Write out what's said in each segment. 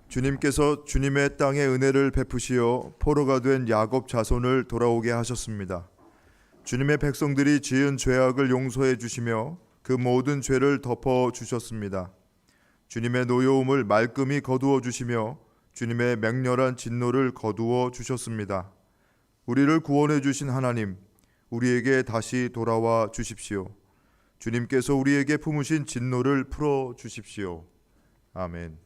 주님께서 주님의 땅에 은혜를 베푸시어 포로가 된 야곱 자손을 돌아오게 하셨습니다. 주님의 백성들이 지은 죄악을 용서해 주시며 그 모든 죄를 덮어 주셨습니다. 주님의 노여움을 말끔히 거두어 주시며 주님의 맹렬한 진노를 거두어 주셨습니다. 우리를 구원해 주신 하나님, 우리에게 다시 돌아와 주십시오. 주님께서 우리에게 품으신 진노를 풀어 주십시오. 아멘.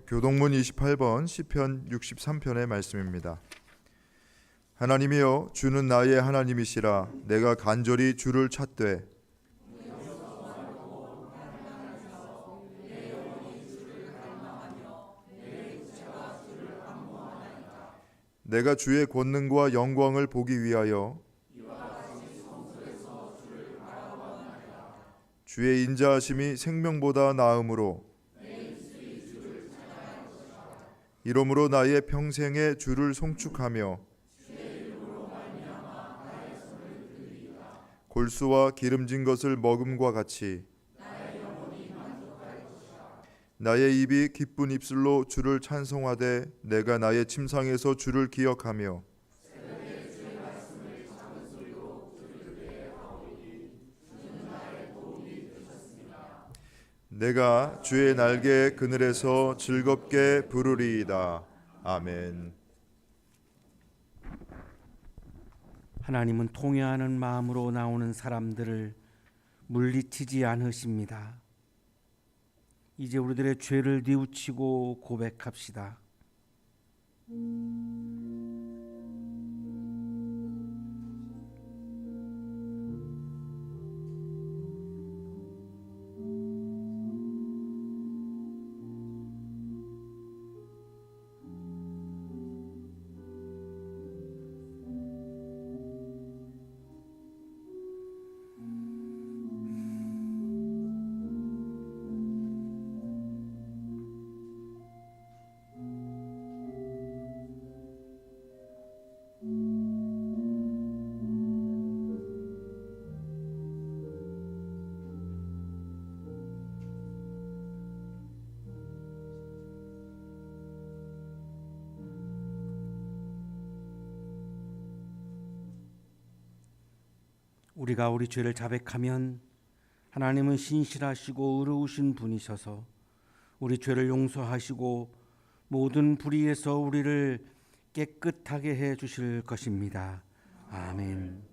교동문 28번 시편 63편의 말씀입니다. 하나님이여, 주는 나의 하나님이시라. 내가 간절히 주를 찾되 내가 주의 권능과 영광을 보기 위하여 주의 인자하심이 생명보다 나음으로 이러므로 나의 평생에 주를 송축하며 골수와 기름진 것을 먹음과 같이 나의 입이 기쁜 입술로 주를 찬송하되 내가 나의 침상에서 주를 기억하며 내가 주의 날개 그늘에서 즐겁게 부르리이다. 아멘. 하나님은 통회하는 마음으로 나오는 사람들을 물리치지 않으십니다. 이제 우리들의 죄를 뉘우치고 고백합시다. 우리가 우리 죄를 자백하면 하나님은 신실하시고 의로우신 분이셔서 우리 죄를 용서하시고 모든 불의에서 우리를 깨끗하게 해 주실 것입니다. 아멘.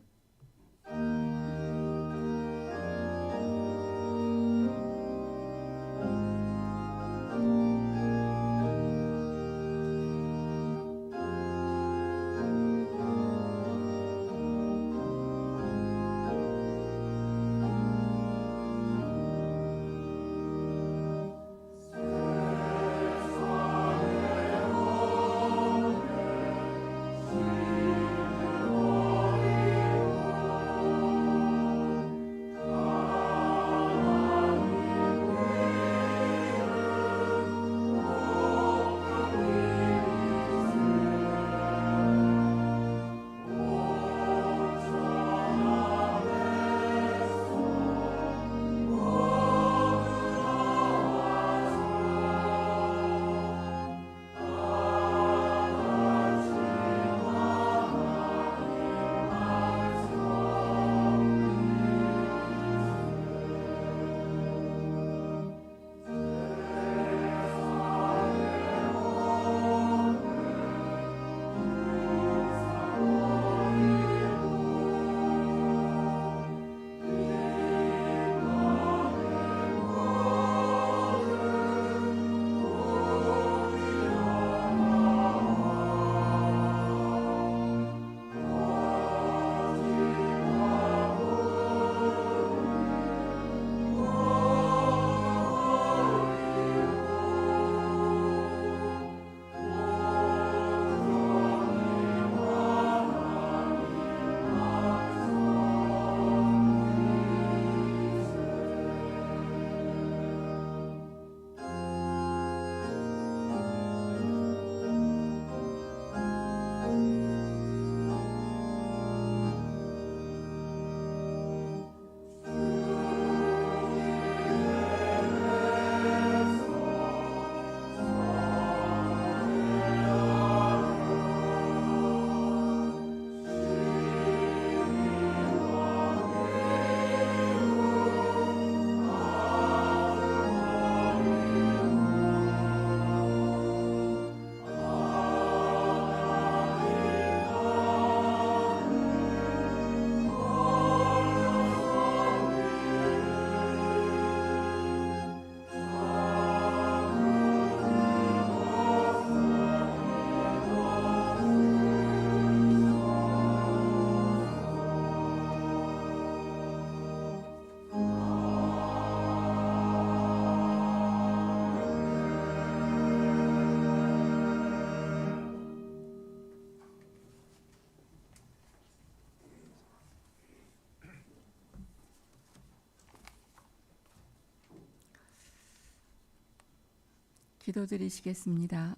기도드리시겠습니다.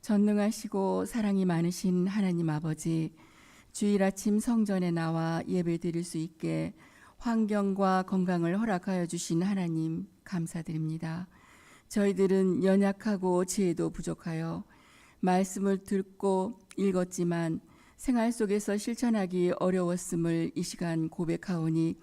전능하시고 사랑이 많으신 하나님 아버지, 주일 아침 성전에 나와 예배드릴 수 있게 환경과 건강을 허락하여 주신 하나님 감사드립니다. 저희들은 연약하고 지혜도 부족하여 말씀을 듣고 읽었지만 생활 속에서 실천하기 어려웠음을 이 시간 고백하오니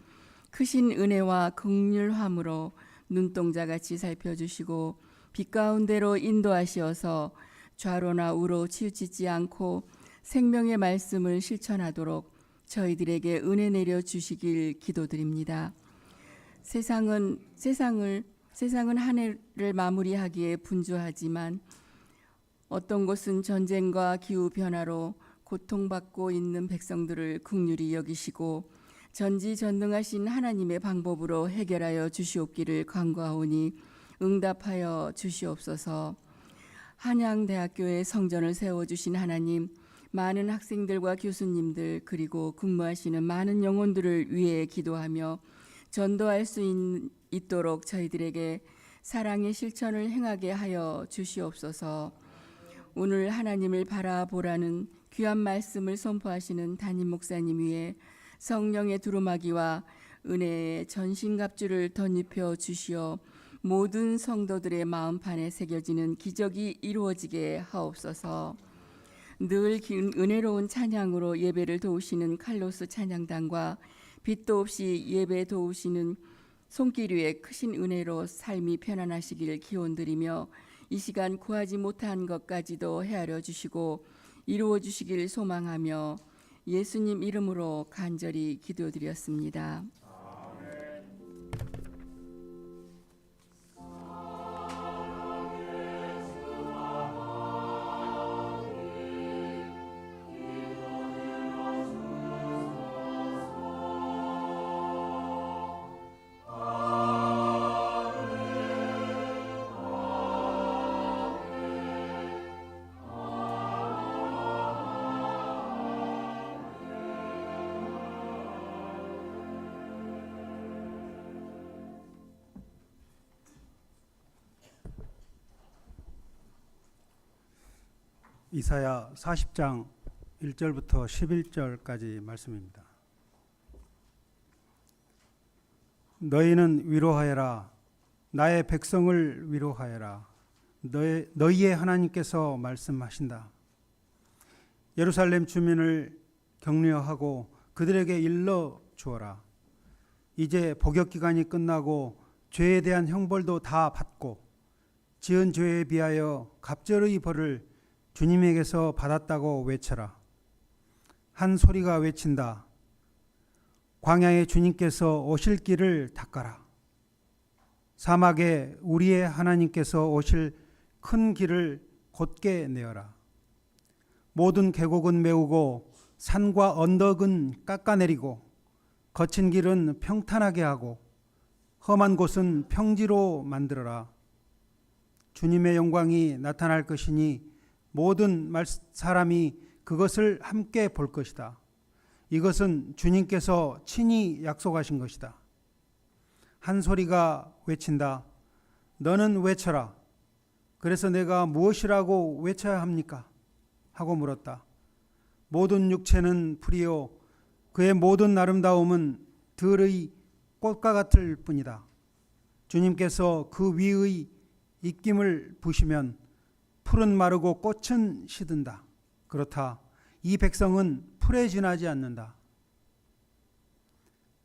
크신 은혜와 긍휼함으로 눈동자같이 살펴주시고 빛 가운데로 인도하시어서 좌로나 우로 치우치지 않고 생명의 말씀을 실천하도록 저희들에게 은혜 내려 주시길 기도드립니다. 세상은 한 해를 마무리하기에 분주하지만 어떤 곳은 전쟁과 기후 변화로 고통받고 있는 백성들을 긍휼히 여기시고 전지전능하신 하나님의 방법으로 해결하여 주시옵기를 간구하오니 응답하여 주시옵소서. 한양대학교에 성전을 세워주신 하나님, 많은 학생들과 교수님들 그리고 근무하시는 많은 영혼들을 위해 기도하며 전도할 수 있도록 저희들에게 사랑의 실천을 행하게 하여 주시옵소서. 오늘 하나님을 바라보라는 귀한 말씀을 선포하시는 담임 목사님 위에 성령의 두루마기와 은혜의 전신갑주를 덧입혀 주시어 모든 성도들의 마음판에 새겨지는 기적이 이루어지게 하옵소서. 늘 은혜로운 찬양으로 예배를 도우시는 칼로스 찬양단과 빛도 없이 예배 도우시는 손길 위에 크신 은혜로 삶이 편안하시길 기원드리며 이 시간 구하지 못한 것까지도 헤아려 주시고 이루어 주시길 소망하며 예수님 이름으로 간절히 기도드렸습니다. 이사야 40장 1절부터 11절까지 말씀입니다. 너희는 위로하여라. 나의 백성을 위로하여라. 너희의 하나님께서 말씀하신다. 예루살렘 주민을 격려하고 그들에게 일러 주어라. 이제 복역 기간이 끝나고 죄에 대한 형벌도 다 받고 지은 죄에 비하여 갑절의 벌을 주님에게서 받았다고 외쳐라. 한 소리가 외친다. 광야에 주님께서 오실 길을 닦아라. 사막에 우리의 하나님께서 오실 큰 길을 곧게 내어라. 모든 계곡은 메우고 산과 언덕은 깎아내리고 거친 길은 평탄하게 하고 험한 곳은 평지로 만들어라. 주님의 영광이 나타날 것이니 모든 사람이 그것을 함께 볼 것이다. 이것은 주님께서 친히 약속하신 것이다. 한 소리가 외친다. 너는 외쳐라. 그래서 내가 무엇이라고 외쳐야 합니까? 하고 물었다. 모든 육체는 풀이요 그의 모든 아름다움은 들의 꽃과 같을 뿐이다. 주님께서 그 위의 입김을 부시면 풀은 마르고 꽃은 시든다. 그렇다. 이 백성은 풀에 지나지 않는다.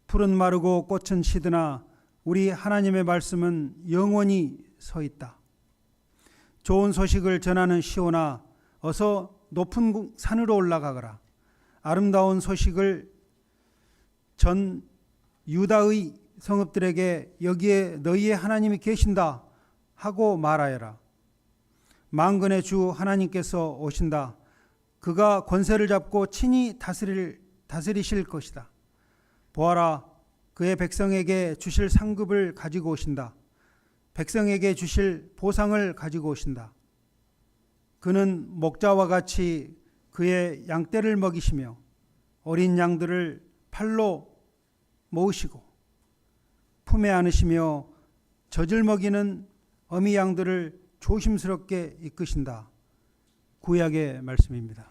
풀은 마르고 꽃은 시드나 우리 하나님의 말씀은 영원히 서 있다. 좋은 소식을 전하는 시온아, 어서 높은 산으로 올라가거라. 아름다운 소식을 전 유다의 성읍들에게 여기에 너희의 하나님이 계신다 하고 말하여라. 만군의 주 하나님께서 오신다. 그가 권세를 잡고 친히 다스리실 것이다. 보아라, 그의 백성에게 주실 상급을 가지고 오신다. 백성에게 주실 보상을 가지고 오신다. 그는 목자와 같이 그의 양떼를 먹이시며 어린 양들을 팔로 모으시고 품에 안으시며 젖을 먹이는 어미 양들을 조심스럽게 이끄신다. 구약의 말씀입니다.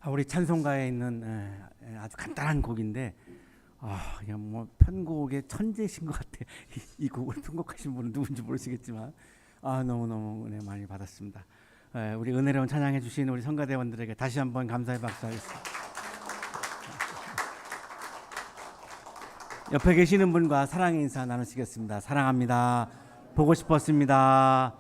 우리 찬송가에 있는 아주 간단한 곡인데 그냥 뭐 편곡의 천재신 것 같아요. 이 곡을 편곡하신 분은 누군지 모르시겠지만 너무너무 은혜 많이 받았습니다. 우리 은혜로운 찬양해 주신 우리 성가대원들에게 다시 한번 감사의 박수 하겠습니다. 옆에 계시는 분과 사랑의 인사 나누시겠습니다. 사랑합니다. 보고 싶었습니다.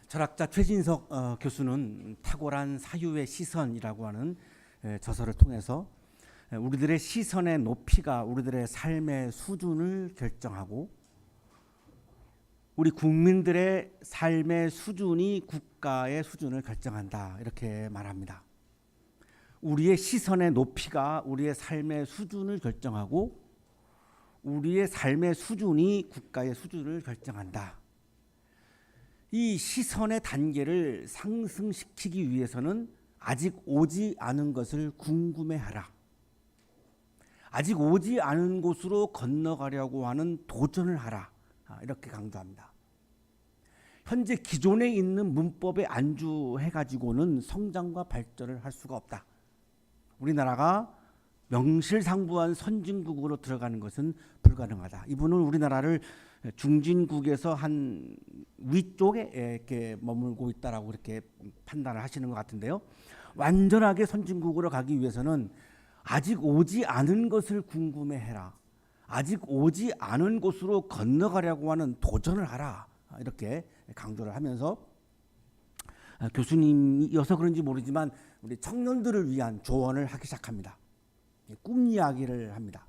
철학자 최진석 교수는 탁월한 사유의 시선이라고 하는 저서를 통해서 우리들의 시선의 높이가 우리들의 삶의 수준을 결정하고 우리 국민들의 삶의 수준이 국가의 수준을 결정한다 이렇게 말합니다. 우리의 시선의 높이가 우리의 삶의 수준을 결정하고 우리의 삶의 수준이 국가의 수준을 결정한다. 이 시선의 단계를 상승시키기 위해서는 아직 오지 않은 것을 궁금해하라. 아직 오지 않은 곳으로 건너가려고 하는 도전을 하라. 이렇게 강조합니다. 현재 기존에 있는 문법에 안주해가지고는 성장과 발전을 할 수가 없다. 우리나라가 명실상부한 선진국으로 들어가는 것은 불가능하다. 이분은 우리나라를 중진국에서 한 위쪽에 이렇게 머물고 있다라고 이렇게 판단을 하시는 것 같은데요. 완전하게 선진국으로 가기 위해서는 아직 오지 않은 것을 궁금해해라. 아직 오지 않은 곳으로 건너가려고 하는 도전을 하라. 이렇게 강조를 하면서 교수님이어서 그런지 모르지만 우리 청년들을 위한 조언을 하기 시작합니다. 꿈 이야기를 합니다.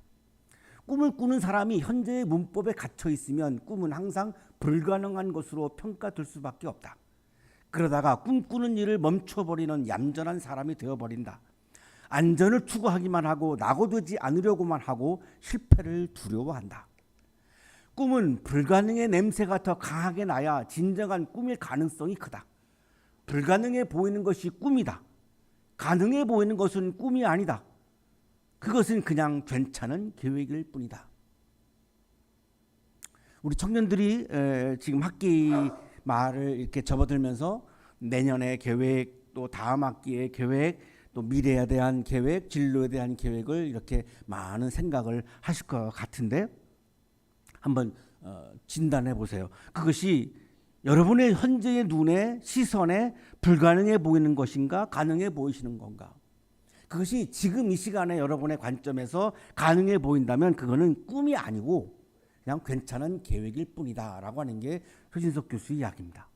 꿈을 꾸는 사람이 현재의 문법에 갇혀 있으면 꿈은 항상 불가능한 것으로 평가될 수밖에 없다. 그러다가 꿈꾸는 일을 멈춰버리는 얌전한 사람이 되어버린다. 안전을 추구하기만 하고 낙오되지 않으려고만 하고 실패를 두려워한다. 꿈은 불가능의 냄새가 더 강하게 나야 진정한 꿈일 가능성이 크다. 불가능해 보이는 것이 꿈이다. 가능해 보이는 것은 꿈이 아니다. 그것은 그냥 괜찮은 계획일 뿐이다. 우리 청년들이 지금 학기 말을 이렇게 접어들면서 내년의 계획, 또 다음 학기의 계획, 또 미래에 대한 계획, 진로에 대한 계획을 이렇게 많은 생각을 하실 것 같은데 한번 진단해 보세요. 그것이 여러분의 현재의 눈에 시선에 불가능해 보이는 것인가 가능해 보이시는 건가? 그것이 지금 이 시간에 여러분의 관점에서 가능해 보인다면 그거는 꿈이 아니고 그냥 괜찮은 계획일 뿐이다 라고 하는 게 최진석 교수의 이야기입니다.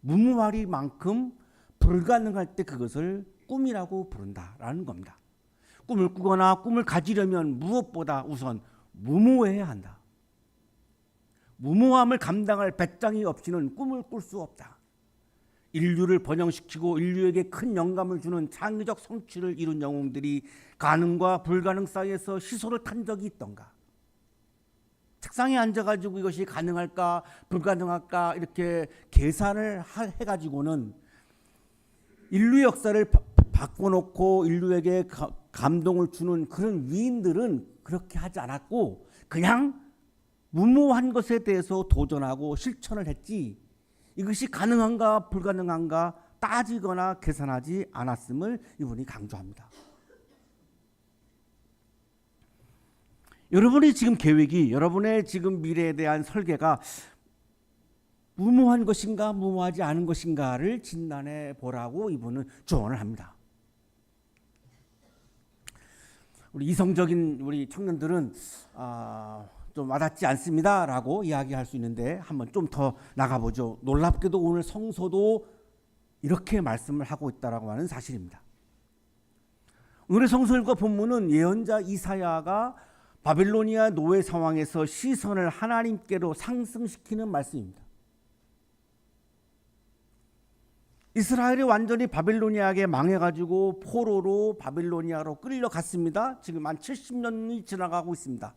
무모하리만큼 불가능할 때 그것을 꿈이라고 부른다라는 겁니다. 꿈을 꾸거나 꿈을 가지려면 무엇보다 우선 무모해야 한다. 무모함을 감당할 배짱이 없이는 꿈을 꿀 수 없다. 인류를 번영시키고 인류에게 큰 영감을 주는 창의적 성취를 이룬 영웅들이 가능과 불가능 사이에서 시소를 탄 적이 있던가? 책상에 앉아가지고 이것이 가능할까 불가능할까 이렇게 계산을 해가지고는 인류 역사를 바꿔놓고 인류에게 감동을 주는 그런 위인들은 그렇게 하지 않았고 그냥 무모한 것에 대해서 도전하고 실천을 했지 이것이 가능한가 불가능한가 따지거나 계산하지 않았음을 이분이 강조합니다. 여러분의 지금 계획이 여러분의 지금 미래에 대한 설계가 무모한 것인가 무모하지 않은 것인가를 진단해 보라고 이분은 조언을 합니다. 우리 이성적인 우리 청년들은 좀 와닿지 않습니다라고 이야기할 수 있는데 한번 좀 더 나가보죠. 놀랍게도 오늘 성서도 이렇게 말씀을 하고 있다라고 하는 사실입니다. 오늘의 성서일과 본문은 예언자 이사야가 바빌로니아 노예 상황에서 시선을 하나님께로 상승시키는 말씀입니다. 이스라엘이 완전히 바빌로니아에게 망해가지고 포로로 바빌로니아로 끌려갔습니다. 지금 한 70년이 지나가고 있습니다.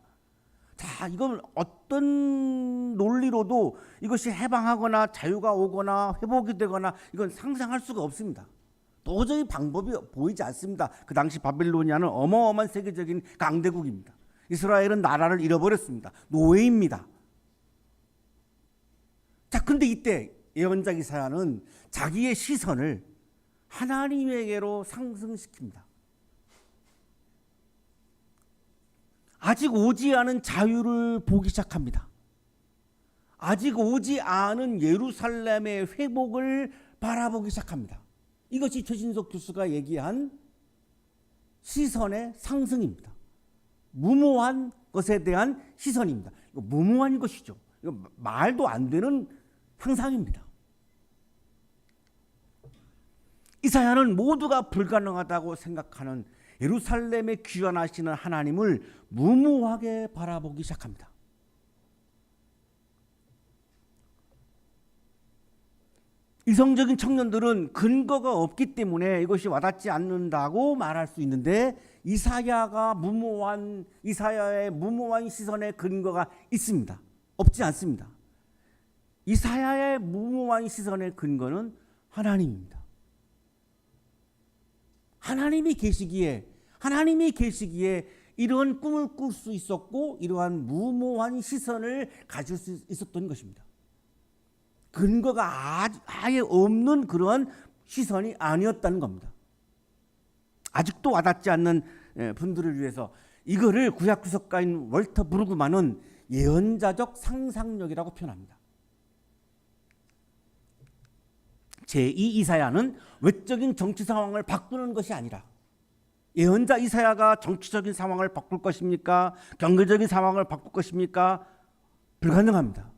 자, 이건 어떤 논리로도 이것이 해방하거나 자유가 오거나 회복이 되거나 이건 상상할 수가 없습니다. 도저히 방법이 보이지 않습니다. 그 당시 바빌로니아는 어마어마한 세계적인 강대국입니다. 이스라엘은 나라를 잃어버렸습니다. 노예입니다. 자, 근데 이때 예언자 이사야는 자기의 시선을 하나님에게로 상승시킵니다. 아직 오지 않은 자유를 보기 시작합니다. 아직 오지 않은 예루살렘의 회복을 바라보기 시작합니다. 이것이 최진석 교수가 얘기한 시선의 상승입니다. 무모한 것에 대한 시선입니다. 이거 무모한 것이죠. 이거 말도 안 되는 상상입니다. 이사야는 모두가 불가능하다고 생각하는 예루살렘에 귀환하시는 하나님을 무모하게 바라보기 시작합니다. 이성적인 청년들은 근거가 없기 때문에 이것이 와닿지 않는다고 말할 수 있는데 이사야의 무모한 시선에 근거가 있습니다. 없지 않습니다. 이사야의 무모한 시선의 근거는 하나님입니다. 하나님이 계시기에 이러한 꿈을 꿀 수 있었고 이러한 무모한 시선을 가질 수 있었던 것입니다. 근거가 아예 없는 그러한 시선이 아니었다는 겁니다. 아직도 와닿지 않는 분들을 위해서 이거를 구약 구석가인 월터 브루그만은 예언자적 상상력이라고 표현합니다. 제2 이사야는 외적인 정치 상황을 바꾸는 것이 아니라 예언자 이사야가 정치적인 상황을 바꿀 것입니까? 경제적인 상황을 바꿀 것입니까? 불가능합니다.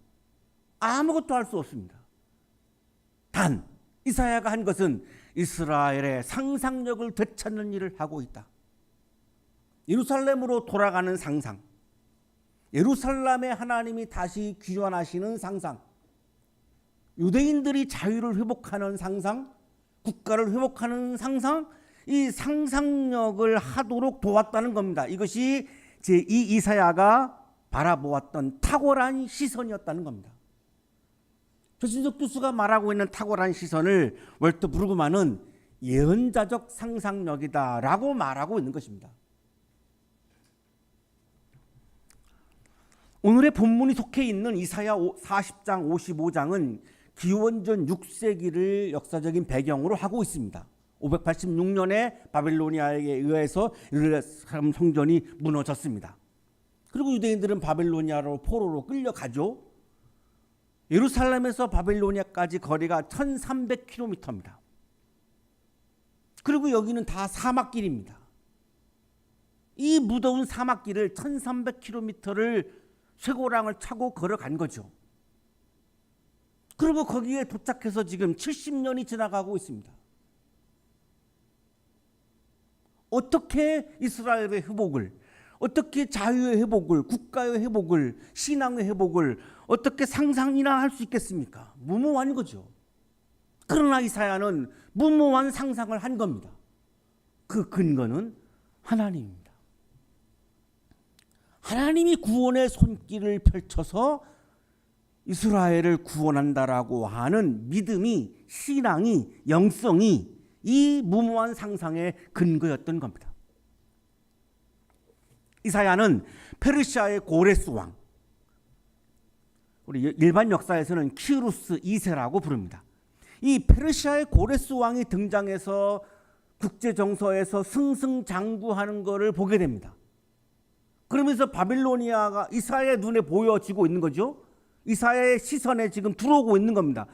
아무것도 할 수 없습니다. 단 이사야가 한 것은 이스라엘의 상상력을 되찾는 일을 하고 있다. 예루살렘으로 돌아가는 상상, 예루살렘에 하나님이 다시 귀환하시는 상상, 유대인들이 자유를 회복하는 상상, 국가를 회복하는 상상, 이 상상력을 하도록 도왔다는 겁니다. 이것이 제2 이사야가 바라보았던 탁월한 시선이었다는 겁니다. 최진석 교수가 말하고 있는 탁월한 시선을 월터 브루그만은 예언자적 상상력이다라고 말하고 있는 것입니다. 오늘의 본문이 속해 있는 이사야 40장 55장은 기원전 6세기를 역사적인 배경으로 하고 있습니다. 586년에 바빌로니아에 의해서 예루살렘 성전이 무너졌습니다. 그리고 유대인들은 바빌로니아로 포로로 끌려가죠. 예루살렘에서 바빌로니아까지 거리가 1300km입니다. 그리고 여기는 다 사막길입니다. 이 무더운 사막길을 1300km를 쇠고랑을 차고 걸어간 거죠. 그리고 거기에 도착해서 지금 70년이 지나가고 있습니다. 어떻게 이스라엘의 회복을, 어떻게 자유의 회복을, 국가의 회복을, 신앙의 회복을 어떻게 상상이나 할 수 있겠습니까? 무모한 거죠. 그러나 이사야는 무모한 상상을 한 겁니다. 그 근거는 하나님입니다. 하나님이 구원의 손길을 펼쳐서 이스라엘을 구원한다라고 하는 믿음이, 신앙이, 영성이 이 무모한 상상의 근거였던 겁니다. 이사야는 페르시아의 고레스 왕, 우리 일반 역사에서는 키루스 2세라고 부릅니다. 이 페르시아의 고레스 왕이 등장해서 국제 정서에서 승승장구하는 것을 보게 됩니다. 그러면서 바빌로니아가 이사야의 눈에 보여지고 있는 거죠. 이사야의 시선에 지금 들어오고 있는 겁니다.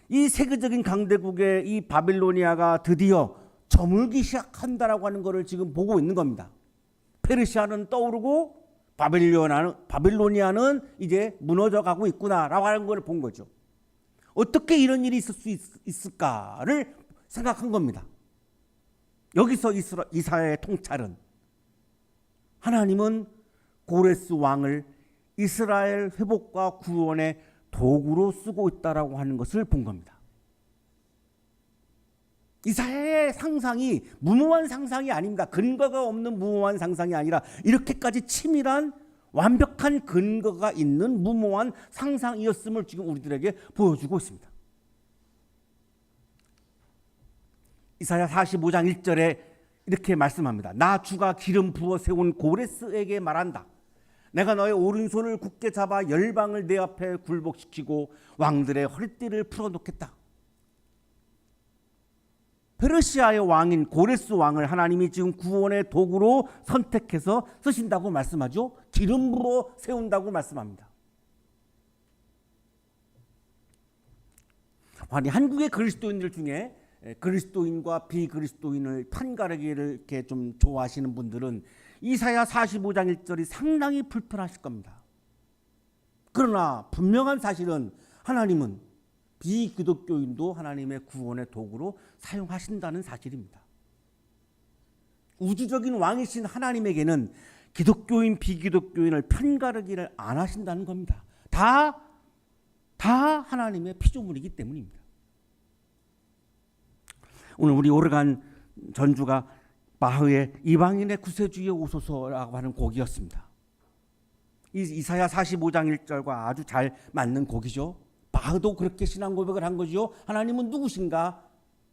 이 세계적인 강대국의 이 바빌로니아가 드디어 저물기 시작한다라고 하는 것을 지금 보고 있는 겁니다. 페르시아는 떠오르고 바빌로니아는 이제 무너져 가고 있구나라고 하는 걸 본 거죠. 어떻게 이런 일이 있을 수 있을까를 생각한 겁니다. 여기서 이사야의 통찰은 하나님은 고레스 왕을 이스라엘 회복과 구원의 도구로 쓰고 있다라고 하는 것을 본 겁니다. 이사야의 상상이 무모한 상상이 아닙니다. 근거가 없는 무모한 상상이 아니라 이렇게까지 치밀한 완벽한 근거가 있는 무모한 상상이었음을 지금 우리들에게 보여주고 있습니다. 이사야 45장 1절에 이렇게 말씀합니다. 나 주가 기름 부어 세운 고레스에게 말한다. 내가 너의 오른손을 굳게 잡아 열방을 내 앞에 굴복시키고 왕들의 허리띠를 풀어놓겠다. 페르시아의 왕인 고레스 왕을 하나님이 지금 구원의 도구로 선택해서 쓰신다고 말씀하죠. 기름 부어 세운다고 말씀합니다. 아니, 한국의 그리스도인들 중에 그리스도인과 비그리스도인을 편가르기를 이렇게 좀 좋아하시는 분들은 이사야 45장 1절이 상당히 불편하실 겁니다. 그러나 분명한 사실은 하나님은 비기독교인도 하나님의 구원의 도구로 사용하신다는 사실입니다. 우주적인 왕이신 하나님에게는 기독교인, 비기독교인을 편가르기를 안 하신다는 겁니다. 다 하나님의 피조물이기 때문입니다. 오늘 우리 오르간 전주가 바흐의 이방인의 구세주의에 오소서라고 하는 곡이었습니다. 이사야 45장 1절과 아주 잘 맞는 곡이죠. 바흐도 그렇게 신앙 고백을 한 거죠. 하나님은 누구신가?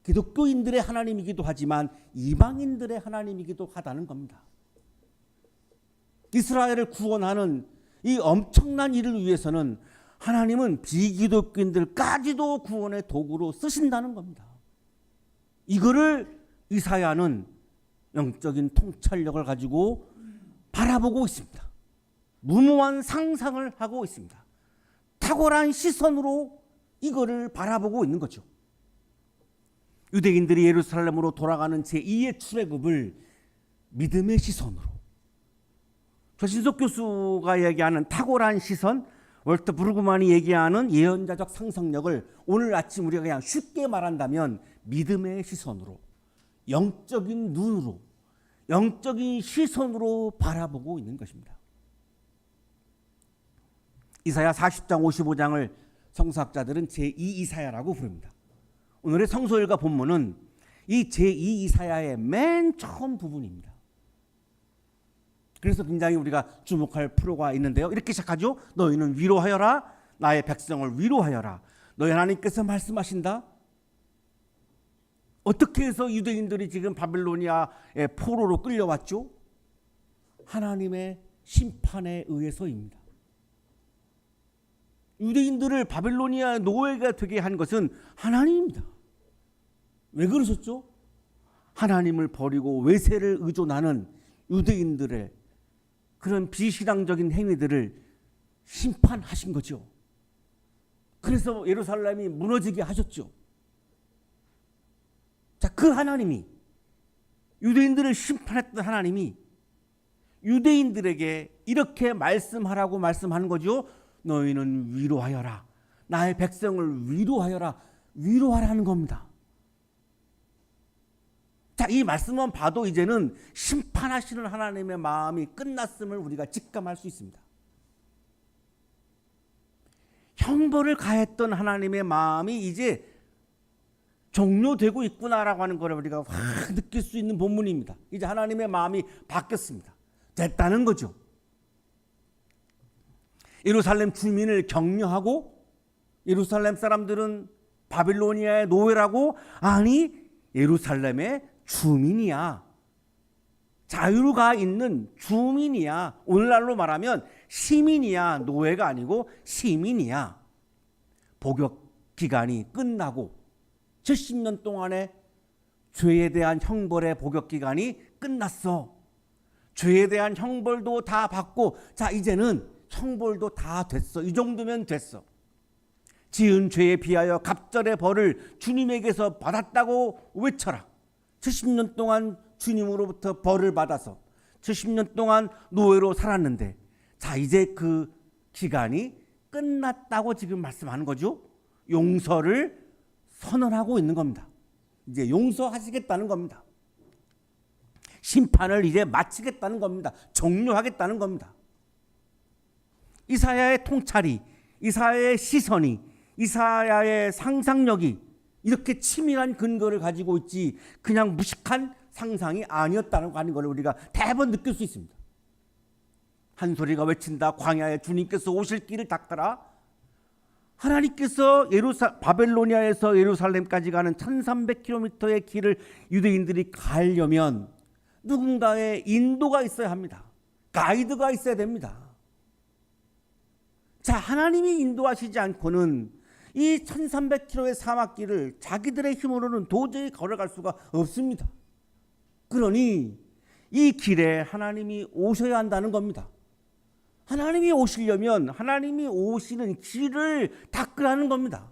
기독교인들의 하나님이기도 하지만 이방인들의 하나님이기도 하다는 겁니다. 이스라엘을 구원하는 이 엄청난 일을 위해서는 하나님은 비기독교인들까지도 구원의 도구로 쓰신다는 겁니다. 이거를 이사야는 영적인 통찰력을 가지고 바라보고 있습니다. 무모한 상상을 하고 있습니다. 탁월한 시선으로 이거를 바라보고 있는 거죠. 유대인들이 예루살렘으로 돌아가는 제2의 출애굽을 믿음의 시선으로, 조신석 교수가 얘기하는 탁월한 시선, 월터 브루그만이 얘기하는 예언자적 상상력을 오늘 아침 우리가 그냥 쉽게 말한다면 믿음의 시선으로, 영적인 눈으로, 영적인 시선으로 바라보고 있는 것입니다. 이사야 40장 55장을 성서학자들은 제2 이사야라고 부릅니다. 오늘의 성서일과 본문은 이 제2 이사야의 맨 처음 부분입니다. 그래서 굉장히 우리가 주목할 필요가 있는데요. 이렇게 시작하죠. 너희는 위로하여라. 나의 백성을 위로하여라. 너희 하나님께서 말씀하신다. 어떻게 해서 유대인들이 지금 바빌로니아의 포로로 끌려왔죠? 하나님의 심판에 의해서입니다. 유대인들을 바빌로니아 노예가 되게 한 것은 하나님입니다. 왜 그러셨죠? 하나님을 버리고 외세를 의존하는 유대인들의 그런 비신앙적인 행위들을 심판하신 거죠. 그래서 예루살렘이 무너지게 하셨죠. 자, 그 하나님이, 유대인들을 심판했던 하나님이 유대인들에게 이렇게 말씀하라고 말씀하는 거죠. 너희는 위로하여라. 나의 백성을 위로하여라. 위로하라는 겁니다. 자, 이 말씀만 봐도 이제는 심판하시는 하나님의 마음이 끝났음을 우리가 직감할 수 있습니다. 형벌을 가했던 하나님의 마음이 이제 종료되고 있구나라고 하는 걸 우리가 확 느낄 수 있는 본문입니다. 이제 하나님의 마음이 바뀌었습니다. 됐다는 거죠. 예루살렘 주민을 격려하고, 예루살렘 사람들은 바빌로니아의 노예라고, 아니 예루살렘의 주민이야. 자유가 있는 주민이야. 오늘날로 말하면 시민이야. 노예가 아니고 시민이야. 복역 기간이 끝나고 70년 동안의 죄에 대한 형벌의 복역 기간이 끝났어. 죄에 대한 형벌도 다 받고, 자, 이제는 형벌도 다 됐어. 이 정도면 됐어. 지은 죄에 비하여 갑절의 벌을 주님에게서 받았다고 외쳐라. 70년 동안 주님으로부터 벌을 받아서 70년 동안 노예로 살았는데, 자, 이제 그 기간이 끝났다고 지금 말씀하는 거죠. 용서를 선언하고 있는 겁니다. 이제 용서하시겠다는 겁니다. 심판을 이제 마치겠다는 겁니다. 종료하겠다는 겁니다. 이사야의 통찰이, 이사야의 시선이, 이사야의 상상력이 이렇게 치밀한 근거를 가지고 있지 그냥 무식한 상상이 아니었다는 거 하는 걸 우리가 대번 느낄 수 있습니다. 한 소리가 외친다. 광야에 주님께서 오실 길을 닦아라. 하나님께서 바벨로니아에서 예루살렘까지 가는 1300km의 길을 유대인들이 가려면 누군가의 인도가 있어야 합니다. 가이드가 있어야 됩니다. 자, 하나님이 인도하시지 않고는 이 1300km의 사막길을 자기들의 힘으로는 도저히 걸어갈 수가 없습니다. 그러니 이 길에 하나님이 오셔야 한다는 겁니다. 하나님이 오시려면 하나님이 오시는 길을 닦으라는 겁니다.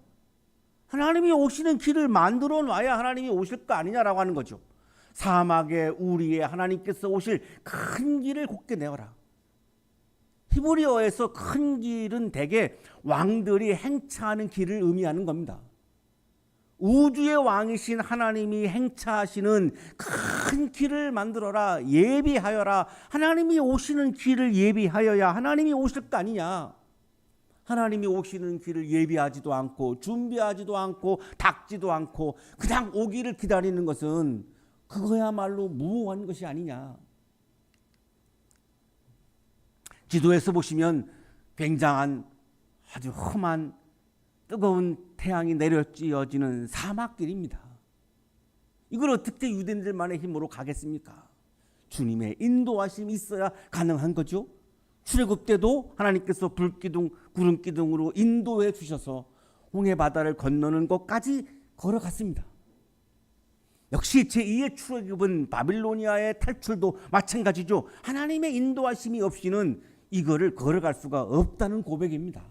하나님이 오시는 길을 만들어 놔야 하나님이 오실 거 아니냐라고 하는 거죠. 사막에 우리의 하나님께서 오실 큰 길을 곱게 내어라. 히브리어에서 큰 길은 대개 왕들이 행차하는 길을 의미하는 겁니다. 우주의 왕이신 하나님이 행차하시는 큰 길을 만들어라, 예비하여라. 하나님이 오시는 길을 예비하여야 하나님이 오실 거 아니냐. 하나님이 오시는 길을 예비하지도 않고 준비하지도 않고 닦지도 않고 그냥 오기를 기다리는 것은 그거야말로 무모한 것이 아니냐. 지도에서 보시면 굉장한 아주 험한 뜨거운 태양이 내려지어지는 사막길입니다. 이걸 어떻게 유대인들만의 힘으로 가겠습니까? 주님의 인도하심이 있어야 가능한 거죠. 출애굽 때도 하나님께서 불기둥, 구름기둥으로 인도해 주셔서 홍해 바다를 건너는 것까지 걸어갔습니다. 역시 제2의 출애굽은 바빌로니아의 탈출도 마찬가지죠. 하나님의 인도하심이 없이는 이거를 걸어갈 수가 없다는 고백입니다.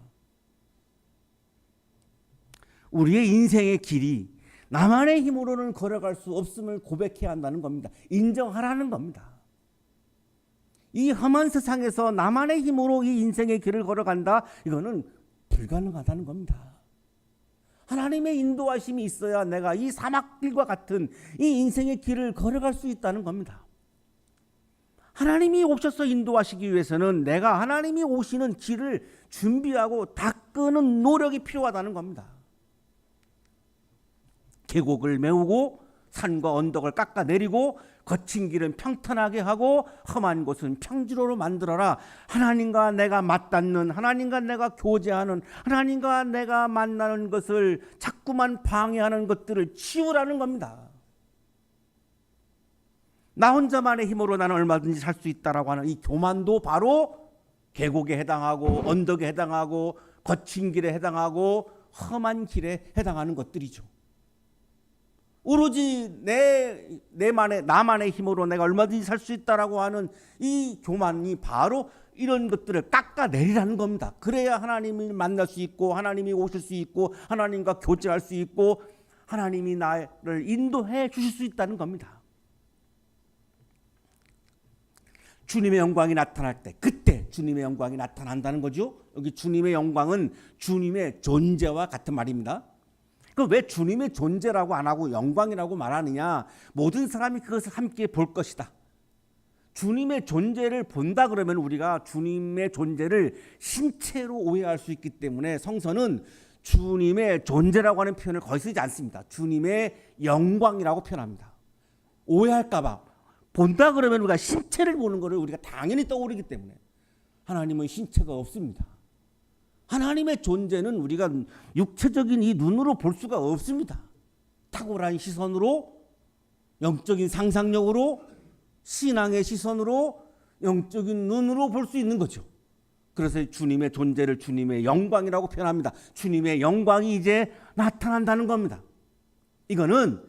우리의 인생의 길이 나만의 힘으로는 걸어갈 수 없음을 고백해야 한다는 겁니다. 인정하라는 겁니다. 이 험한 세상에서 나만의 힘으로 이 인생의 길을 걸어간다? 이거는 불가능하다는 겁니다. 하나님의 인도하심이 있어야 내가 이 사막길과 같은 이 인생의 길을 걸어갈 수 있다는 겁니다. 하나님이 오셔서 인도하시기 위해서는 내가 하나님이 오시는 길을 준비하고 닦는 노력이 필요하다는 겁니다. 계곡을 메우고 산과 언덕을 깎아내리고 거친 길은 평탄하게 하고 험한 곳은 평지로로 만들어라. 하나님과 내가 맞닿는, 하나님과 내가 교제하는, 하나님과 내가 만나는 것을 자꾸만 방해하는 것들을 치우라는 겁니다. 나 혼자만의 힘으로 나는 얼마든지 살 수 있다라고 하는 이 교만도 바로 계곡에 해당하고 언덕에 해당하고 거친 길에 해당하고 험한 길에 해당하는 것들이죠. 오로지 나만의 힘으로 내가 얼마든지 살 수 있다라고 하는 이 교만이 바로 이런 것들을 깎아내리라는 겁니다. 그래야 하나님을 만날 수 있고 하나님이 오실 수 있고 하나님과 교제할 수 있고 하나님이 나를 인도해 주실 수 있다는 겁니다. 주님의 영광이 나타날 때 그때 주님의 영광이 나타난다는 거죠. 여기 주님의 영광은 주님의 존재와 같은 말입니다. 그럼 왜 주님의 존재라고 안 하고 영광이라고 말하느냐? 모든 사람이 그것을 함께 볼 것이다. 주님의 존재를 본다 그러면 우리가 주님의 존재를 신체로 오해할 수 있기 때문에 성서는 주님의 존재라고 하는 표현을 거의 쓰지 않습니다. 주님의 영광이라고 표현합니다. 오해할까 봐. 본다 그러면 우리가 신체를 보는 것을 우리가 당연히 떠오르기 때문에 하나님은 신체가 없습니다. 하나님의 존재는 우리가 육체적인 이 눈으로 볼 수가 없습니다. 탁월한 시선으로, 영적인 상상력으로, 신앙의 시선으로, 영적인 눈으로 볼 수 있는 거죠. 그래서 주님의 존재를 주님의 영광이라고 표현합니다. 주님의 영광이 이제 나타난다는 겁니다. 이거는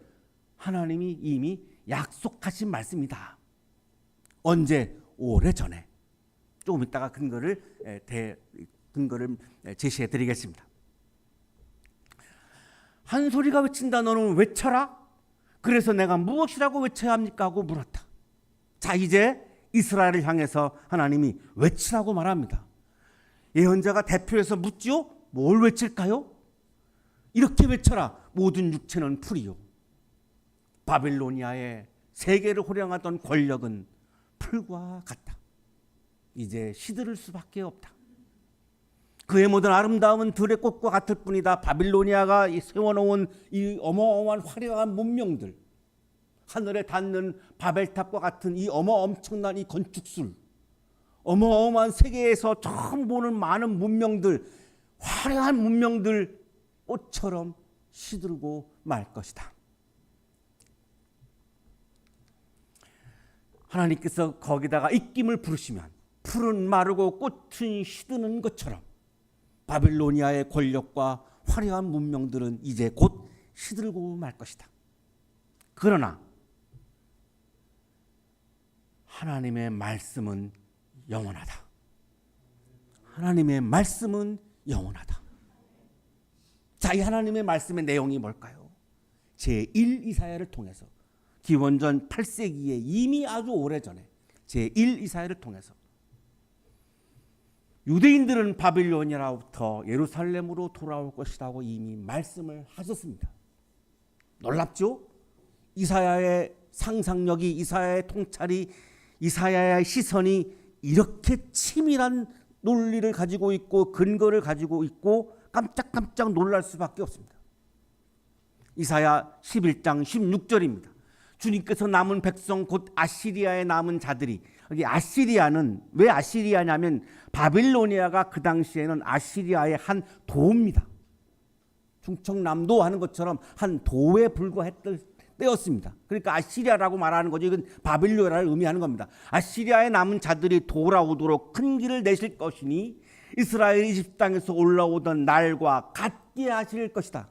하나님이 이미 약속하신 말씀이다. 언제? 오래전에. 조금 이따가 근거를 제시해 드리겠습니다. 한 소리가 외친다. 너는 외쳐라. 그래서 내가 무엇이라고 외쳐야 합니까? 하고 물었다. 자, 이제 이스라엘을 향해서 하나님이 외치라고 말합니다. 예언자가 대표해서 묻지요? 뭘 외칠까요? 이렇게 외쳐라. 모든 육체는 풀이요. 바빌로니아의 세계를 호령하던 권력은 풀과 같다. 이제 시들을 수밖에 없다. 그의 모든 아름다움은 들의 꽃과 같을 뿐이다. 바빌로니아가 세워놓은 이 어마어마한 화려한 문명들, 하늘에 닿는 바벨탑과 같은 이 엄청난 이 건축술, 어마어마한 세계에서 처음 보는 많은 문명들, 화려한 문명들 꽃처럼 시들고 말 것이다. 하나님께서 거기다가 입김을 부르시면 풀은 마르고 꽃은 시드는 것처럼 바빌로니아의 권력과 화려한 문명들은 이제 곧 시들고 말 것이다. 그러나 하나님의 말씀은 영원하다. 하나님의 말씀은 영원하다. 자, 이 하나님의 말씀의 내용이 뭘까요? 제1 이사야를 통해서 기원전 8세기에 이미 아주 오래전에 제1 이사야를 통해서 유대인들은 바빌로니아로부터 예루살렘으로 돌아올 것이라고 이미 말씀을 하셨습니다. 놀랍죠? 이사야의 상상력이, 이사야의 통찰이, 이사야의 시선이 이렇게 치밀한 논리를 가지고 있고 근거를 가지고 있고 깜짝깜짝 놀랄 수밖에 없습니다. 이사야 11장 16절입니다. 주님께서 남은 백성 곧 아시리아에 남은 자들이, 여기 아시리아는 왜 아시리아냐면 바빌로니아가 그 당시에는 아시리아의 한 도입니다. 충청남도 하는 것처럼 한 도에 불과했던 때였습니다. 그러니까 아시리아라고 말하는 거죠. 이건 바빌로니아를 의미하는 겁니다. 아시리아에 남은 자들이 돌아오도록 큰 길을 내실 것이니 이스라엘이 이집트 땅에서 올라오던 날과 같게 하실 것이다.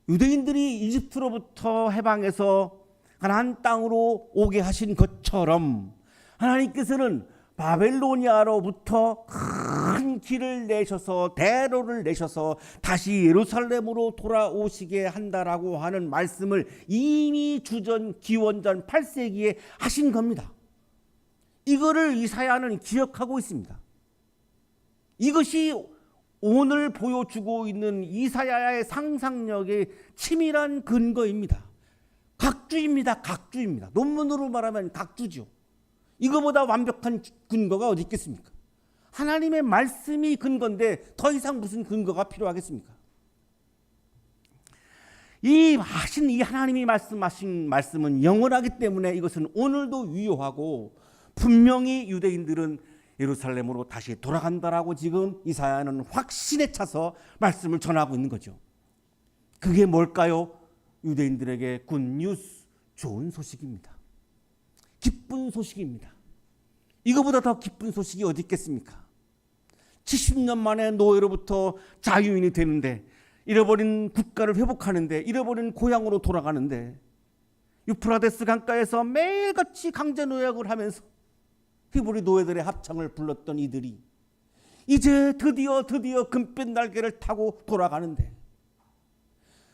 유대인들이 이집트로부터 해방해서 가나안 땅으로 오게 하신 것처럼 하나님께서는 바벨로니아로부터 큰 길을 내셔서 대로를 내셔서 다시 예루살렘으로 돌아오시게 한다라고 하는 말씀을 이미 주전 기원전 8세기에 하신 겁니다. 이거를 이사야는 기억하고 있습니다. 이것이 오늘 보여주고 있는 이사야의 상상력의 치밀한 근거입니다. 각주입니다. 각주입니다. 논문으로 말하면 각주죠. 이거보다 완벽한 근거가 어디 있겠습니까? 하나님의 말씀이 근거인데 더 이상 무슨 근거가 필요하겠습니까? 이 하나님이 말씀하신 말씀은 영원하기 때문에 이것은 오늘도 유효하고 분명히 유대인들은 예루살렘으로 다시 돌아간다라고 지금 이사야는 확신에 차서 말씀을 전하고 있는 거죠. 그게 뭘까요? 유대인들에게 굿뉴스, 좋은 소식입니다. 기쁜 소식입니다. 이거보다 더 기쁜 소식이 어디 있겠습니까? 70년 만에 노예로부터 자유인이 되는데, 잃어버린 국가를 회복하는데, 잃어버린 고향으로 돌아가는데, 유프라데스 강가에서 매일같이 강제 노역을 하면서 히브리 노예들의 합창을 불렀던 이들이 이제 드디어 금빛 날개를 타고 돌아가는데,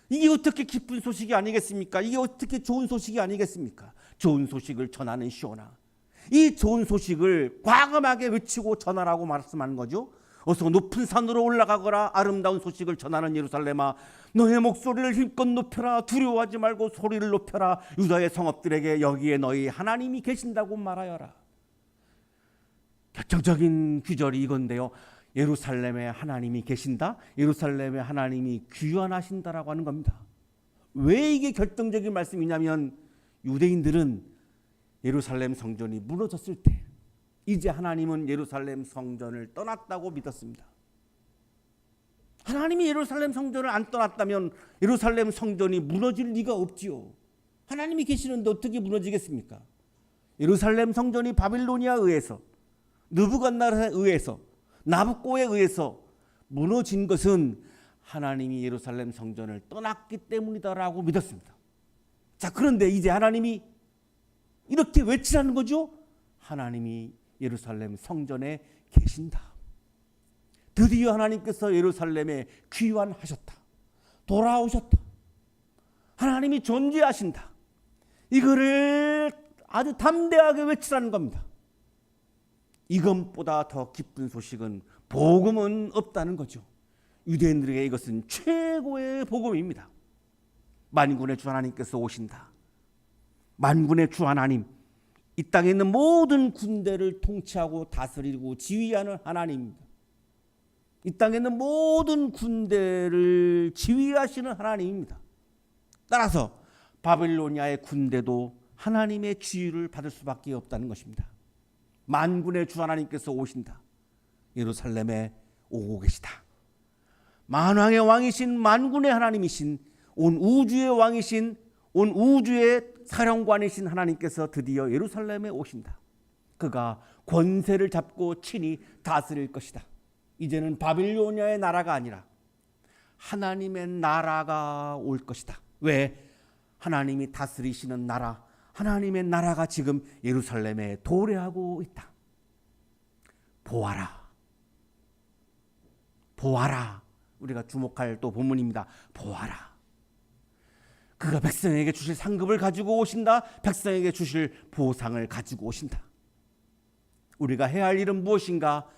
이게 어떻게 기쁜 소식이 아니겠습니까? 이게 어떻게 좋은 소식이 아니겠습니까? 좋은 소식을 전하는 시오나, 이 좋은 소식을 과감하게 외치고 전하라고 말씀하는 거죠. 어서 높은 산으로 올라가거라. 아름다운 소식을 전하는 예루살렘아, 너의 목소리를 힘껏 높여라. 두려워하지 말고 소리를 높여라. 유다의 성읍들에게 여기에 너희 하나님이 계신다고 말하여라. 결정적인 규절이 이건데요. 예루살렘에 하나님이 계신다. 예루살렘에 하나님이 귀환하신다라고 하는 겁니다. 왜 이게 결정적인 말씀이냐면 유대인들은 예루살렘 성전이 무너졌을 때 이제 하나님은 예루살렘 성전을 떠났다고 믿었습니다. 하나님이 예루살렘 성전을 안 떠났다면 예루살렘 성전이 무너질 리가 없지요. 하나님이 계시는데 어떻게 무너지겠습니까? 예루살렘 성전이 바빌로니아에 의해서, 느부갓네살에 의해서, 나부코에 의해서 무너진 것은 하나님이 예루살렘 성전을 떠났기 때문이다라고 믿었습니다. 자, 그런데 이제 하나님이 이렇게 외치라는 거죠. 하나님이 예루살렘 성전에 계신다. 드디어 하나님께서 예루살렘에 귀환하셨다. 돌아오셨다. 하나님이 존재하신다. 이거를 아주 담대하게 외치라는 겁니다. 이것보다 더 기쁜 소식은, 복음은 없다는 거죠. 유대인들에게 이것은 최고의 복음입니다. 만군의 주 하나님께서 오신다. 만군의 주 하나님, 이 땅에 있는 모든 군대를 통치하고 다스리고 지휘하는 하나님입니다. 이 땅에 있는 모든 군대를 지휘하시는 하나님입니다. 따라서 바빌로니아의 군대도 하나님의 지휘를 받을 수밖에 없다는 것입니다. 만군의 주 하나님께서 오신다. 예루살렘에 오고 계시다. 만왕의 왕이신, 만군의 하나님이신, 온 우주의 왕이신, 온 우주의 사령관이신 하나님께서 드디어 예루살렘에 오신다. 그가 권세를 잡고 친히 다스릴 것이다. 이제는 바빌로니아의 나라가 아니라 하나님의 나라가 올 것이다. 왜? 하나님이 다스리시는 나라, 하나님의 나라가 지금 예루살렘에 도래하고 있다. 보아라. 보아라. 우리가 주목할 또 본문입니다. 보아라. 그가 백성에게 주실 상급을 가지고 오신다. 백성에게 주실 보상을 가지고 오신다. 우리가 해야 할 일은 무엇인가?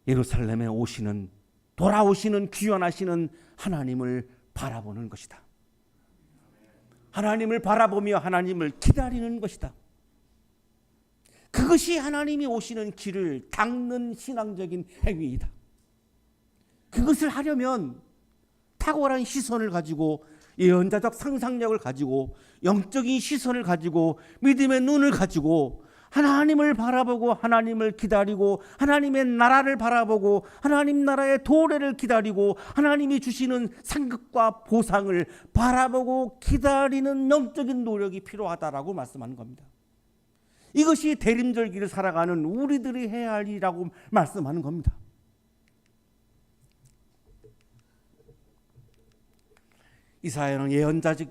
예루살렘에 오시는, 돌아오시는 귀환하시는 하나님을 바라보는 것이다. 하나님을 바라보며 하나님을 기다리는 것이다. 그것이 하나님이 오시는 길을 닦는 신앙적인 행위이다. 그것을 하려면 탁월한 시선을 가지고, 예언자적 상상력을 가지고, 영적인 시선을 가지고, 믿음의 눈을 가지고 하나님을 바라보고 하나님을 기다리고, 하나님의 나라를 바라보고 하나님 나라의 도래를 기다리고, 하나님이 주시는 상급과 보상을 바라보고 기다리는 영적인 노력이 필요하다라고 말씀하는 겁니다. 이것이 대림절기를 살아가는 우리들이 해야 할 일이라고 말씀하는 겁니다. 이사야는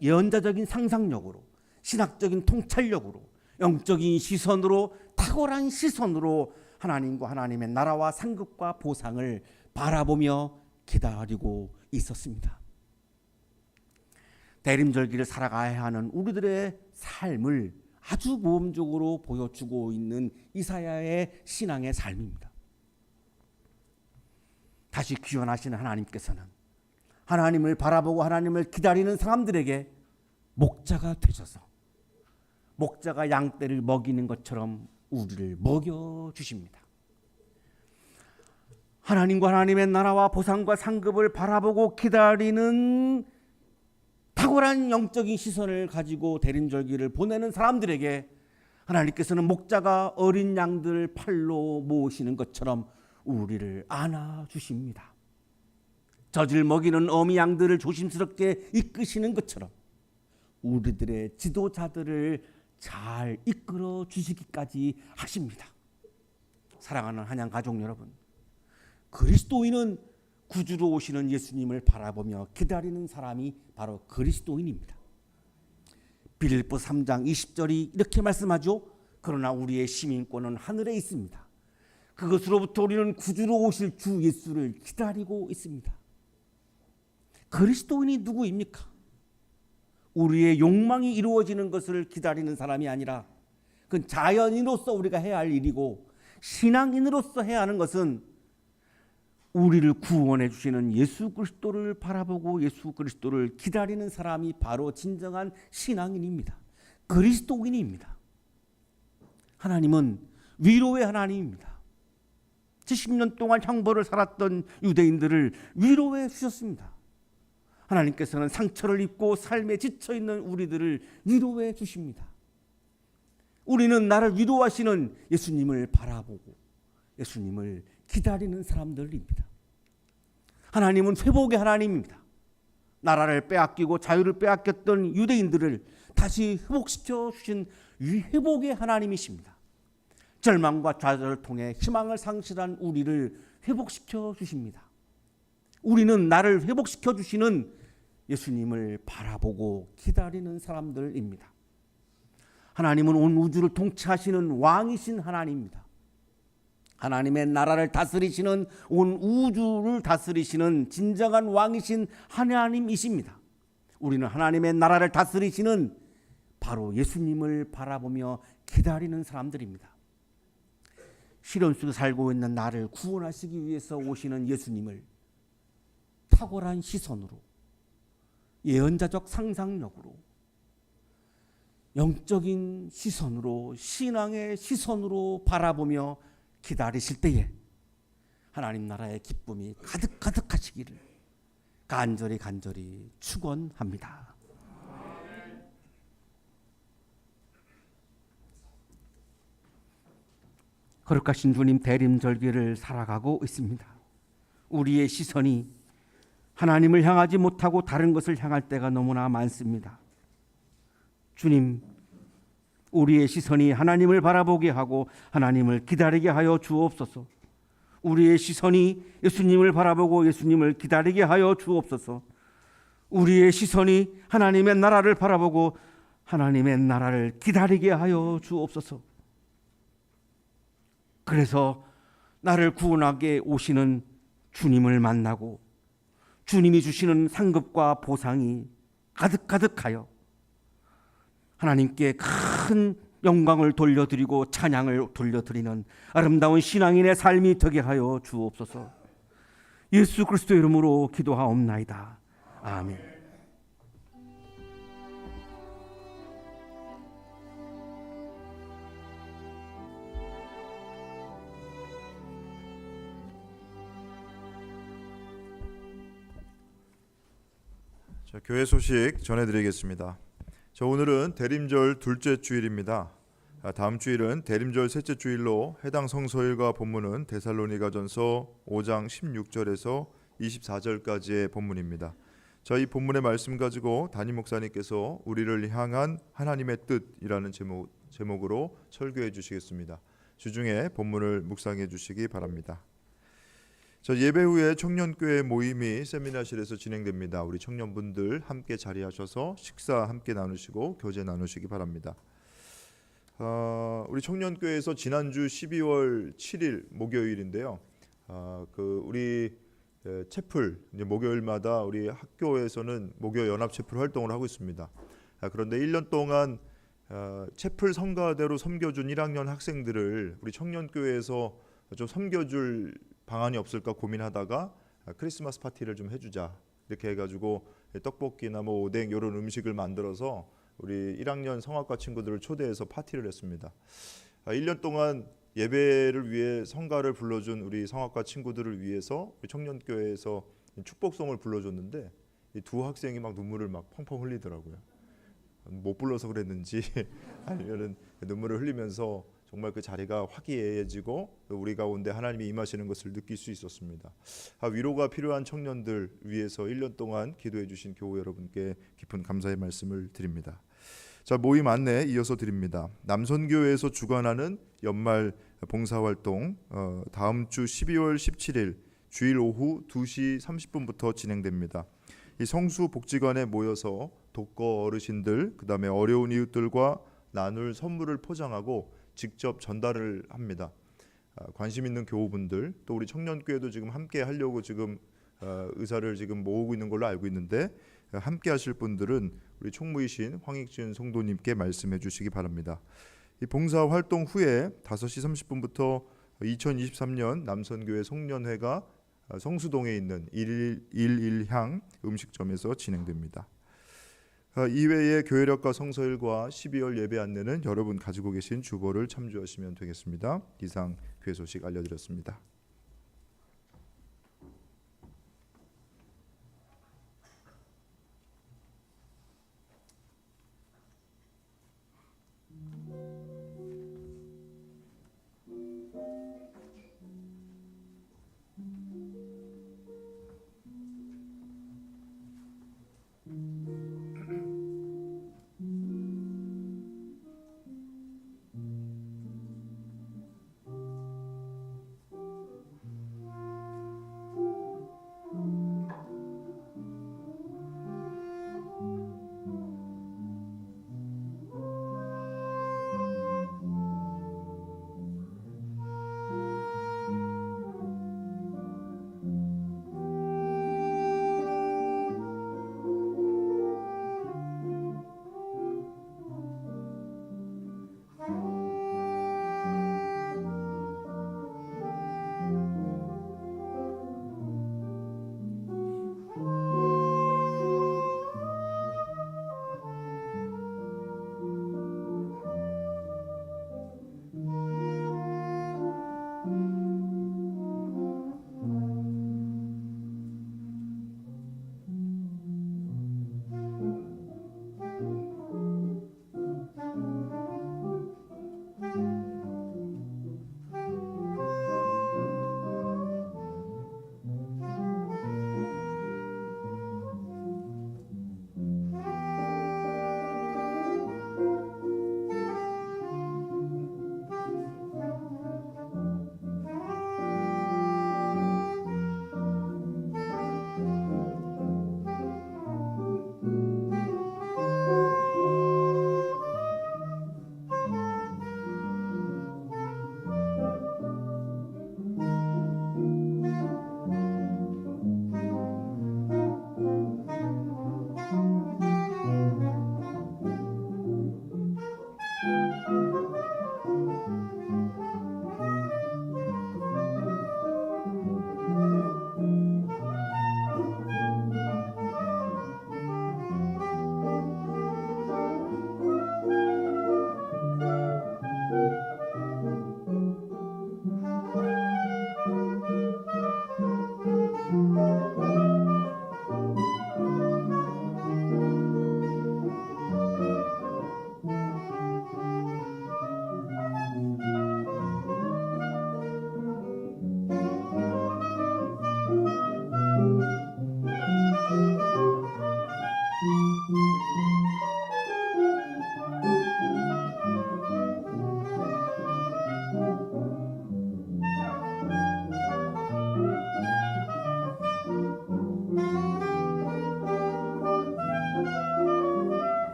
예언자적인 상상력으로, 신학적인 통찰력으로, 영적인 시선으로, 탁월한 시선으로 하나님과 하나님의 나라와 상급과 보상을 바라보며 기다리고 있었습니다. 대림절기를 살아가야 하는 우리들의 삶을 아주 모범적으로 보여주고 있는 이사야의 신앙의 삶입니다. 다시 귀환하시는 하나님께서는 하나님을 바라보고 하나님을 기다리는 사람들에게 목자가 되셔서, 목자가 양떼를 먹이는 것처럼 우리를 먹여주십니다. 하나님과 하나님의 나라와 보상과 상급을 바라보고 기다리는 탁월한 영적인 시선을 가지고 대림절기를 보내는 사람들에게 하나님께서는 목자가 어린 양들을 팔로 모으시는 것처럼 우리를 안아주십니다. 젖을 먹이는 어미 양들을 조심스럽게 이끄시는 것처럼 우리들의 지도자들을 잘 이끌어 주시기까지 하십니다. 사랑하는 한양 가족 여러분, 그리스도인은 구주로 오시는 예수님을 바라보며 기다리는 사람이 바로 그리스도인입니다. 빌립보 3장 20절이 이렇게 말씀하죠. 그러나 우리의 시민권은 하늘에 있습니다. 그것으로부터 우리는 구주로 오실 주 예수를 기다리고 있습니다. 그리스도인이 누구입니까? 우리의 욕망이 이루어지는 것을 기다리는 사람이 아니라, 그건 자연인으로서 우리가 해야 할 일이고, 신앙인으로서 해야 하는 것은 우리를 구원해 주시는 예수 그리스도를 바라보고 예수 그리스도를 기다리는 사람이 바로 진정한 신앙인입니다. 그리스도인입니다. 하나님은 위로의 하나님입니다. 70년 동안 형벌을 살았던 유대인들을 위로해 주셨습니다. 하나님께서는 상처를 입고 삶에 지쳐있는 우리들을 위로해 주십니다. 우리는 나를 위로하시는 예수님을 바라보고 예수님을 기다리는 사람들입니다. 하나님은 회복의 하나님입니다. 나라를 빼앗기고 자유를 빼앗겼던 유대인들을 다시 회복시켜 주신 회복의 하나님이십니다. 절망과 좌절을 통해 희망을 상실한 우리를 회복시켜 주십니다. 우리는 나를 회복시켜 주시는 예수님을 바라보고 기다리는 사람들입니다. 하나님은 온 우주를 통치하시는 왕이신 하나님입니다. 하나님의 나라를 다스리시는, 온 우주를 다스리시는 진정한 왕이신 하나님이십니다. 우리는 하나님의 나라를 다스리시는 바로 예수님을 바라보며 기다리는 사람들입니다. 시련 속에 살고 있는 나를 구원하시기 위해서 오시는 예수님을 탁월한 시선으로, 예언자적 상상력으로, 영적인 시선으로, 신앙의 시선으로 바라보며 기다리실 때에 하나님 나라의 기쁨이 가득가득하시기를 간절히 축원합니다. 거룩하신 주님, 대림절기를 살아가고 있습니다. 우리의 시선이 하나님을 향하지 못하고 다른 것을 향할 때가 너무나 많습니다. 주님, 우리의 시선이 하나님을 바라보게 하고 하나님을 기다리게 하여 주옵소서. 우리의 시선이 예수님을 바라보고 예수님을 기다리게 하여 주옵소서. 우리의 시선이 하나님의 나라를 바라보고 하나님의 나라를 기다리게 하여 주옵소서. 그래서 나를 구원하게 오시는 주님을 만나고 주님이 주시는 상급과 보상이 가득가득하여 하나님께 큰 영광을 돌려드리고 찬양을 돌려드리는 아름다운 신앙인의 삶이 되게 하여 주옵소서. 예수 그리스도 이름으로 기도하옵나이다. 아멘. 자, 교회 소식 전해드리겠습니다. 오늘은 대림절 둘째 주일입니다. 다음 주일은 대림절 셋째 주일로 해당 성서일과 본문은 데살로니가전서 5장 16절에서 24절까지의 본문입니다. 이 본문의 말씀 가지고 담임 목사님께서 우리를 향한 하나님의 뜻이라는 제목으로 설교해 주시겠습니다. 주중에 본문을 묵상해 주시기 바랍니다. 예배 후에 청년교회 모임이 세미나실에서 진행됩니다. 우리 청년분들 함께 자리하셔서 식사 함께 나누시고 교제 나누시기 바랍니다. 우리 청년교회에서 지난주 12월 7일 목요일인데요. 우리 채플 목요일마다 우리 학교에서는 목요 연합 채플 활동을 하고 있습니다. 그런데 1년 동안 채플 성가대로 섬겨준 1학년 학생들을 우리 청년교회에서 좀 섬겨줄 방안이 없을까 고민하다가 크리스마스 파티를 좀 해주자 이렇게 해가지고 떡볶이나 오뎅 이런 음식을 만들어서 우리 1학년 성악과 친구들을 초대해서 파티를 했습니다. 1년 동안 예배를 위해 성가를 불러준 우리 성악과 친구들을 위해서 우리 청년교회에서 축복송을 불러줬는데 이 두 학생이 막 눈물을 막 펑펑 흘리더라고요. 못 불러서 그랬는지 아니면은 눈물을 흘리면서 정말 그 자리가 화기애애해지고 우리 가운데 하나님이 임하시는 것을 느낄 수 있었습니다. 위로가 필요한 청년들 위해서 1년 동안 기도해 주신 교우 여러분께 깊은 감사의 말씀을 드립니다. 모임 안내 이어서 드립니다. 남선교회에서 주관하는 연말 봉사활동 다음 주 12월 17일 주일 오후 2시 30분부터 진행됩니다. 이 성수복지관에 모여서 독거 어르신들 그다음에 어려운 이웃들과 나눌 선물을 포장하고 직접 전달을 합니다. 관심 있는 교우분들 또 우리 청년교회도 지금 함께 하려고 지금 의사를 지금 모으고 있는 걸로 알고 있는데 함께 하실 분들은 우리 총무이신 황익준 성도님께 말씀해 주시기 바랍니다. 이 봉사활동 후에 5시 30분부터 2023년 남선교회 송년회가 성수동에 있는 111향 음식점에서 진행됩니다. 이외에 교회력과 성서일과 12월 예배 안내는 여러분 가지고 계신 주보를 참조하시면 되겠습니다. 이상 교회 소식 알려드렸습니다.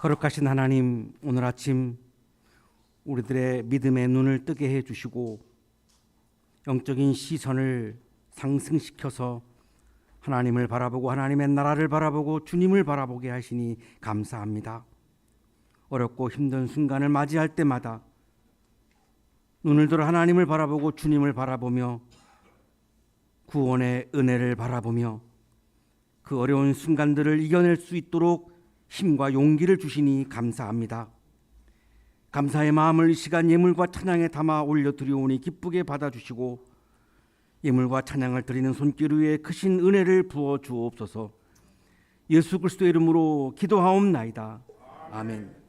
거룩하신 하나님, 오늘 아침 우리들의 믿음의 눈을 뜨게 해주시고 영적인 시선을 상승시켜서 하나님을 바라보고 하나님의 나라를 바라보고 주님을 바라보게 하시니 감사합니다. 어렵고 힘든 순간을 맞이할 때마다 눈을 들어 하나님을 바라보고 주님을 바라보며 구원의 은혜를 바라보며 그 어려운 순간들을 이겨낼 수 있도록 힘과 용기를 주시니 감사합니다. 감사의 마음을 이 시간 예물과 찬양에 담아 올려드리오니 기쁘게 받아주시고 예물과 찬양을 드리는 손길 위에 크신 은혜를 부어 주옵소서. 예수 그리스도의 이름으로 기도하옵나이다. 아멘.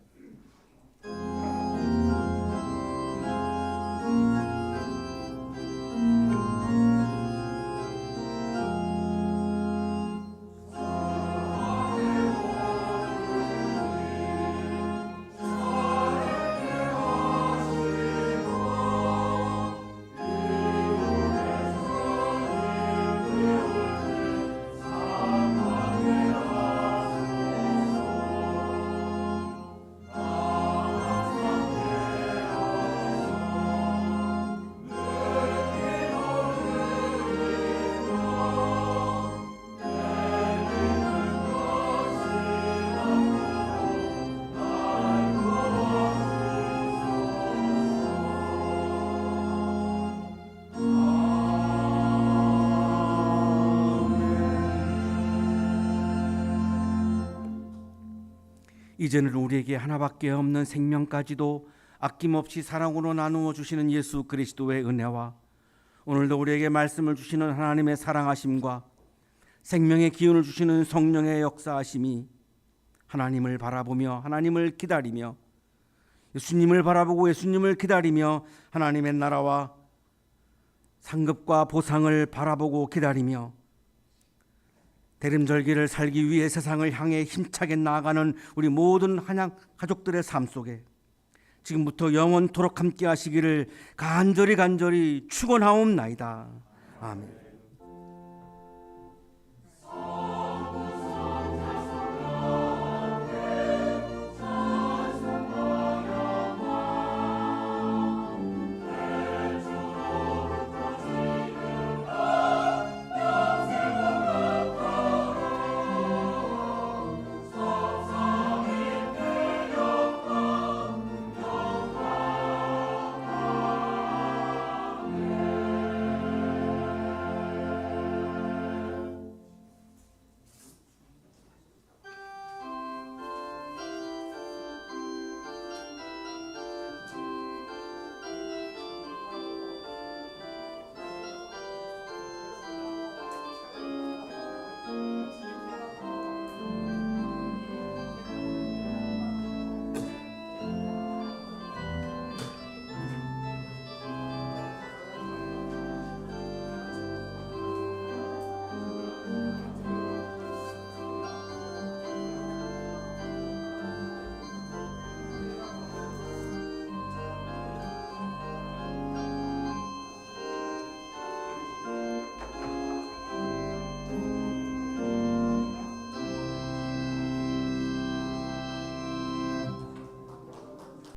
이제는 우리에게 하나밖에 없는 생명까지도 아낌없이 사랑으로 나누어 주시는 예수 그리스도의 은혜와 오늘도 우리에게 말씀을 주시는 하나님의 사랑하심과 생명의 기운을 주시는 성령의 역사하심이 하나님을 바라보며 하나님을 기다리며 예수님을 바라보고 예수님을 기다리며 하나님의 나라와 상급과 보상을 바라보고 기다리며 대림절기를 살기 위해 세상을 향해 힘차게 나아가는 우리 모든 한양 가족들의 삶 속에 지금부터 영원토록 함께 하시기를 간절히 축원하옵나이다. 아멘.